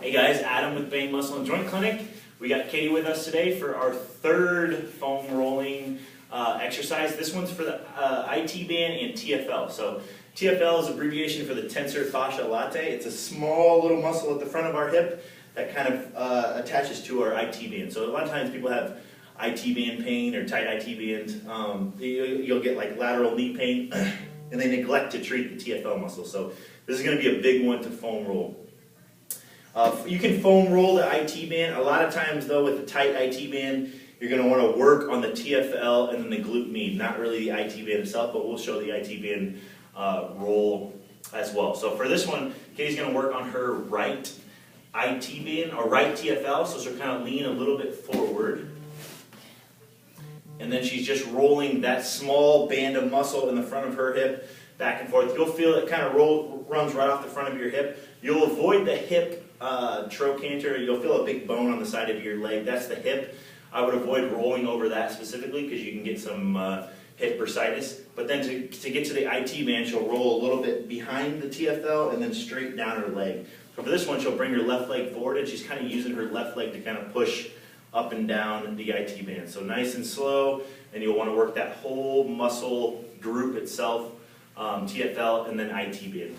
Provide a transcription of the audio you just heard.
Hey guys, Adam with Behm Muscle Joint Clinic. We got Katie with us today for our third foam rolling exercise. This one's for the IT band and TFL. So TFL is abbreviation for the tensor fascia latae. It's a small little muscle at the front of our hip that kind of attaches to our IT band. So a lot of times people have IT band pain or tight IT band. You'll get like lateral knee pain and they neglect to treat the TFL muscle. So this is going to be a big one to foam roll. You can foam roll the IT band. A lot of times though with the tight IT band, you're going to want to work on the TFL and then the glute med, not really the IT band itself, but we'll show the IT band roll as well. So for this one, Katie's going to work on her right IT band or right TFL, so she'll kind of lean a little bit forward. And then she's just rolling that small band of muscle in the front of her hip back and forth. You'll feel it kind of runs right off the front of your hip. You'll avoid the hip trochanter. You'll feel a big bone on the side of your leg. That's the hip. I would avoid rolling over that specifically because you can get some hip bursitis. But then to get to the IT band, she'll roll a little bit behind the TFL and then straight down her leg. So for this one, she'll bring her left leg forward and she's kind of using her left leg to kind of push up and down the IT band. So nice and slow, and you'll want to work that whole muscle group itself, TFL and then IT band.